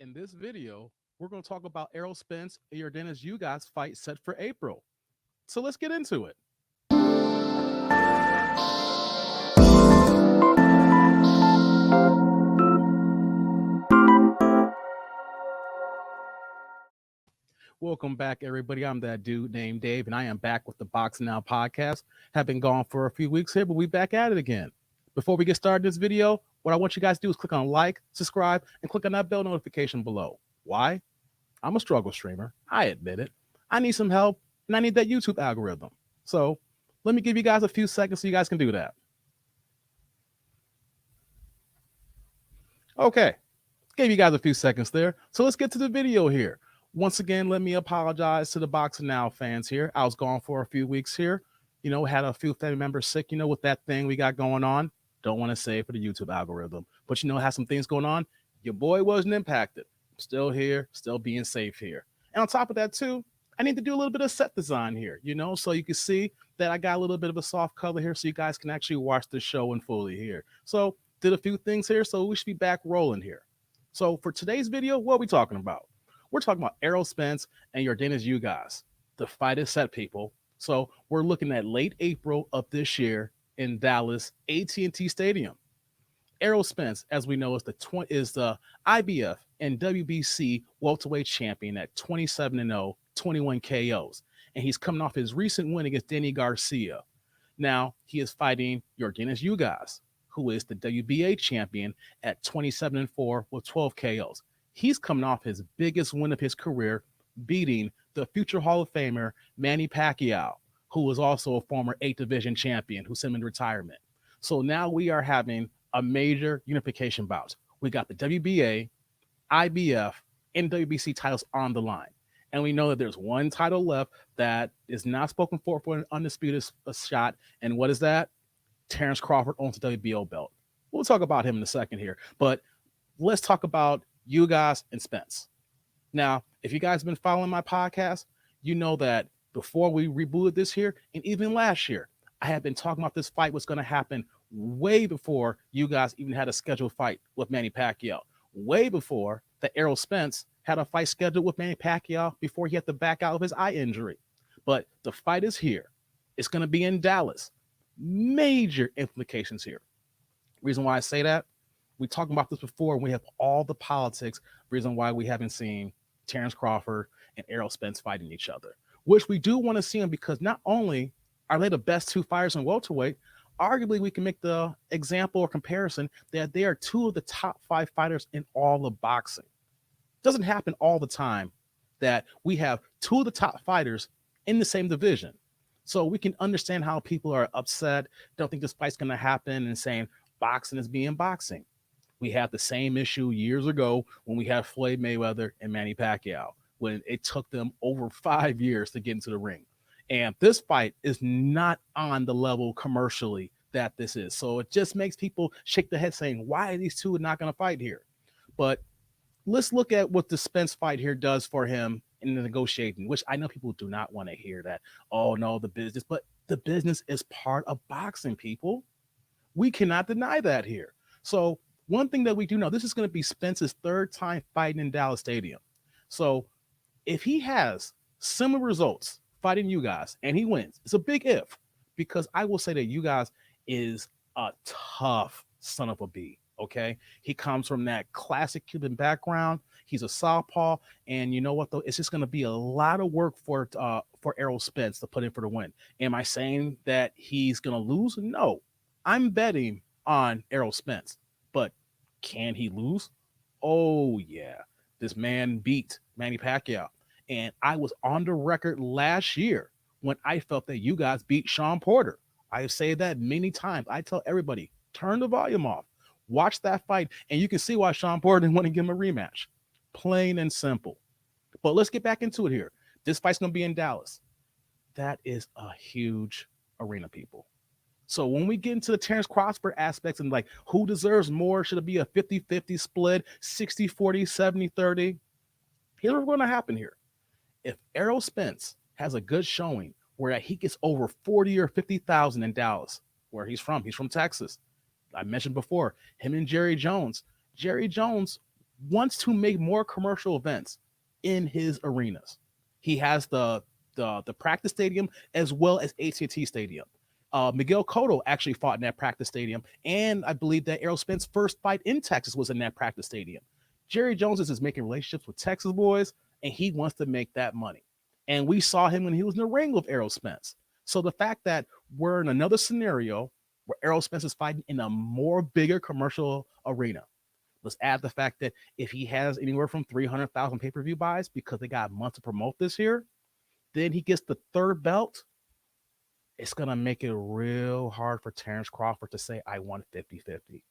In this video, we're going to talk about Errol Spence and Yordenis Ugas fight set for April. So let's get into it. Welcome back, everybody. I'm that dude named Dave, and I am back with the Boxing Now podcast. Have been gone for a few weeks here, but we back at it again. Before we get started this video, what I want you guys to do is click on like, subscribe, and click on that bell notification below. Why? I'm a struggle streamer. I admit it. I need some help, and I need that YouTube algorithm. So let me give you guys a few seconds so you guys can do that. Okay, gave you guys a few seconds there. So let's get to the video here. Once again, let me apologize to the Boxing Now fans here. I was gone for a few weeks here. Had a few family members sick, with that thing we got going on. Don't want to say it for the YouTube algorithm, but had some things going on. Your boy wasn't impacted. Still here, still being safe here. And on top of that, too, I need to do a little bit of set design here, so you can see that I got a little bit of a soft color here so you guys can actually watch the show in fully here. So did a few things here, so we should be back rolling here. So for today's video, what are we talking about? We're talking about Errol Spence and Yordenis Ugas. The fight is set, people. So we're looking at late April of this year in Dallas, AT&T Stadium. Errol Spence, as we know, is the IBF and WBC welterweight champion at 27-0, 21 KOs. And he's coming off his recent win against Danny Garcia. Now he is fighting Yordenis Ugas, who is the WBA champion at 27-4 with 12 KOs. He's coming off his biggest win of his career, beating the future Hall of Famer Manny Pacquiao, who was also a former 8th division champion who's in retirement. So now we are having a major unification bout. We got the WBA, IBF, and WBC titles on the line. And we know that there's one title left that is not spoken for an undisputed shot. And what is that? Terrence Crawford owns the WBO belt. We'll talk about him in a second here. But let's talk about Ugas and Spence. Now, if you guys have been following my podcast, you know that before we rebooted this here, and even last year, I had been talking about this fight was going to happen way before Ugas even had a scheduled fight with Manny Pacquiao. Way before that Errol Spence had a fight scheduled with Manny Pacquiao before he had to back out of his eye injury. But the fight is here. It's going to be in Dallas. Major implications here. Reason why I say that, we talked about this before. We have all the politics. Reason why we haven't seen Terrence Crawford and Errol Spence fighting each other, which we do want to see them because not only are they the best two fighters in welterweight, arguably we can make the example or comparison that they are two of the top 5 fighters in all of boxing. It doesn't happen all the time that we have two of the top fighters in the same division. So we can understand how people are upset, don't think this fight's going to happen, and saying boxing is being boxing. We had the same issue years ago when we had Floyd Mayweather and Manny Pacquiao, when it took them over 5 years to get into the ring. And this fight is not on the level commercially that this is. So it just makes people shake their head saying, why are these two not going to fight here? But let's look at what the Spence fight here does for him in the negotiating, which I know people do not want to hear that. Oh, no, the business. But the business is part of boxing, people. We cannot deny that here. So one thing that we do know, this is going to be Spence's 3rd time fighting in Dallas Stadium. So if he has similar results fighting Ugas and he wins, it's a big if, because I will say that Ugas is a tough son of a bee. Okay, he comes from that classic Cuban background. He's a southpaw, and you know what though? It's just going to be a lot of work for Errol Spence to put in for the win. Am I saying that he's going to lose? No, I'm betting on Errol Spence, but can he lose? Oh yeah, this man beat Manny Pacquiao, and I was on the record last year when I felt that you guys beat Sean Porter. I have said that many times. I tell everybody, turn the volume off. Watch that fight, and you can see why Sean Porter didn't want to give him a rematch. Plain and simple. But let's get back into it here. This fight's going to be in Dallas. That is a huge arena, people. So when we get into the Terrence Crawford aspects and like who deserves more, should it be a 50-50 split, 60-40, 70-30? Here's what's going to happen here. If Errol Spence has a good showing where he gets over 40 or 50,000 in Dallas, where he's from Texas. I mentioned before, him and Jerry Jones. Jerry Jones wants to make more commercial events in his arenas. He has the practice stadium as well as AT&T Stadium. Miguel Cotto actually fought in that practice stadium, and I believe that Errol Spence's first fight in Texas was in that practice stadium. Jerry Jones is making relationships with Texas boys, and he wants to make that money. And we saw him when he was in the ring with Errol Spence. So the fact that we're in another scenario where Errol Spence is fighting in a more bigger commercial arena. Let's add the fact that if he has anywhere from 300,000 pay-per-view buys because they got months to promote this year, then he gets the third belt. It's going to make it real hard for Terrence Crawford to say, I won 50-50.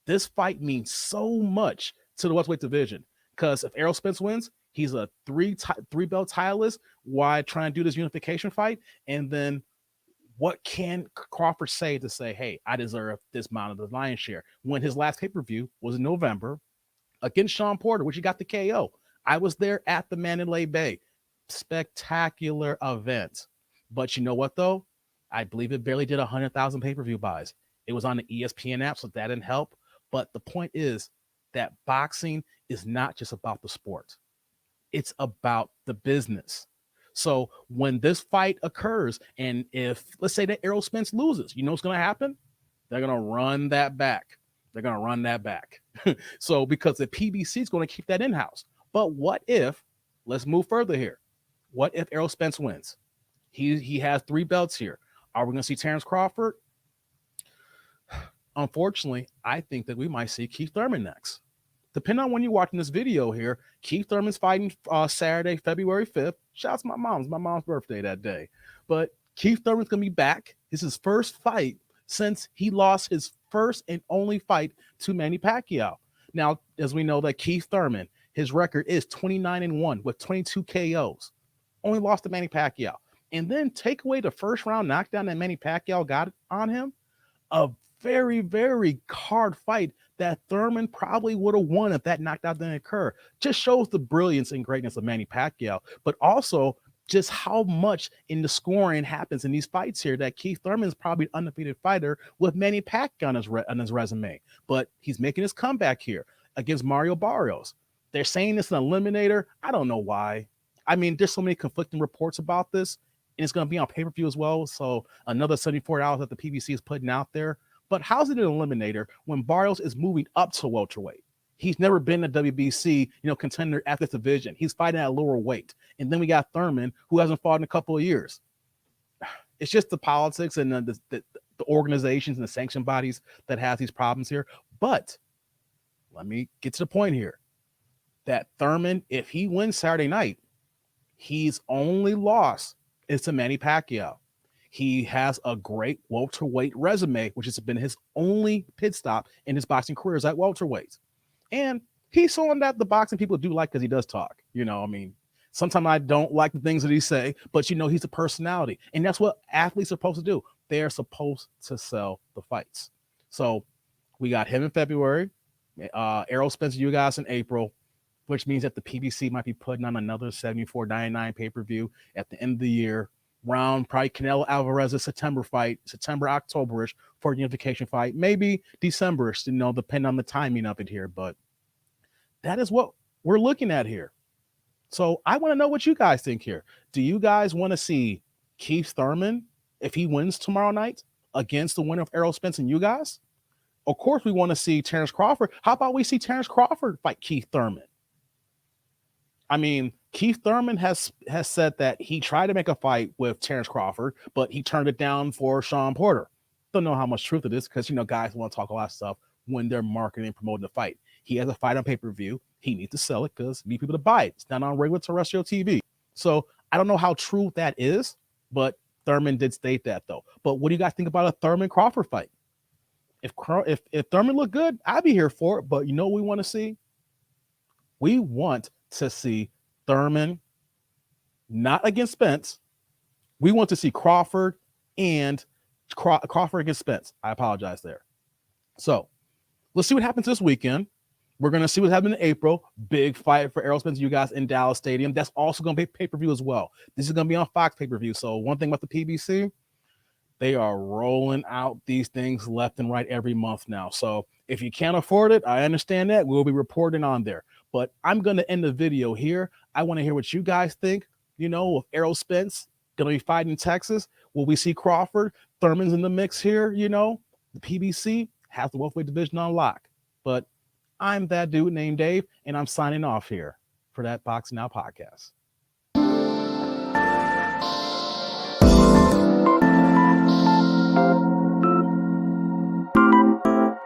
This fight means so much to the welterweight division because if Errol Spence wins, he's a three-belt titleist while trying to do this unification fight. And then what can Crawford say to say, hey, I deserve this amount of the lion's share? When his last pay-per-view was in November against Sean Porter, which he got the KO. I was there at the Mandalay Bay. Spectacular event. But you know what, though? I believe it barely did 100,000 pay-per-view buys. It was on the ESPN app, so that didn't help. But the point is that boxing is not just about the sport. It's about the business. So when this fight occurs, and if, let's say that Errol Spence loses, you know what's going to happen? They're going to run that back. So because the PBC is going to keep that in-house. But what if, let's move further here. What if Errol Spence wins? He has 3 belts here. Are we going to see Terrence Crawford? Unfortunately, I think that we might see Keith Thurman next. Depending on when you're watching this video here, Keith Thurman's fighting Saturday, February 5th. Shout out to my mom's birthday that day. But Keith Thurman's going to be back. This is his first fight since he lost his first and only fight to Manny Pacquiao. Now, as we know that Keith Thurman, his record is 29-1 with 22 KOs. Only lost to Manny Pacquiao. And then take away the first round knockdown that Manny Pacquiao got on him, a very, very hard fight that Thurman probably would have won if that knockdown didn't occur. Just shows the brilliance and greatness of Manny Pacquiao, but also just how much in the scoring happens in these fights here that Keith Thurman is probably an undefeated fighter with Manny Pacquiao on his resume. But he's making his comeback here against Mario Barrios. They're saying it's an eliminator. I don't know why. I mean, there's so many conflicting reports about this, and it's going to be on pay-per-view as well. So another $74 that the PBC is putting out there. But how's it an eliminator when Barrios is moving up to welterweight? He's never been a WBC, contender at this division. He's fighting at a lower weight. And then we got Thurman, who hasn't fought in a couple of years. It's just the politics and the organizations and the sanction bodies that have these problems here. But let me get to the point here. That Thurman, if he wins Saturday night, he's only lost is to Manny Pacquiao. He has a great welterweight resume, which has been his only pit stop in his boxing career is at welterweight. And he's someone that the boxing people do like because he does talk. Sometimes I don't like the things that he say, but he's a personality. And that's what athletes are supposed to do. They're supposed to sell the fights. So we got him in February, Errol Spence Ugas in April, which means that the PBC might be putting on another $74.99 pay-per-view at the end of the year. Round probably Canelo Alvarez's September fight, September, October-ish for a unification fight, maybe December-ish, depending on the timing of it here. But that is what we're looking at here. So I want to know what you guys think here. Do you guys want to see Keith Thurman, if he wins tomorrow night, against the winner of Errol Spence and Ugas? Of course, we want to see Terrence Crawford. How about we see Terrence Crawford fight Keith Thurman? I mean, Keith Thurman has said that he tried to make a fight with Terrence Crawford, but he turned it down for Sean Porter. Don't know how much truth it is because, guys want to talk a lot of stuff when they're marketing and promoting the fight. He has a fight on pay-per-view. He needs to sell it because need people to buy it. It's not on regular terrestrial TV. So I don't know how true that is, but Thurman did state that, though. But what do you guys think about a Thurman-Crawford fight? If Thurman looked good, I'd be here for it. But you know what we want to see? We want to see Thurman not against Spence. We want to see Crawford and Crawford against Spence. I apologize there. So let's see what happens this weekend. We're going to see what happens in April. Big fight for Errol Spence Ugas in Dallas Stadium. That's also going to be pay-per-view as well. This is going to be on Fox pay-per-view. So one thing about the PBC, They are rolling out these things left and right every month now. So if you can't afford it, I understand that. We'll be reporting on there. But I'm going to end the video here. I want to hear what you guys think, of Errol Spence going to be fighting in Texas. Will we see Crawford? Thurman's in the mix here, The PBC has the welterweight division on lock. But I'm that dude named Dave, and I'm signing off here for that Boxing Now podcast.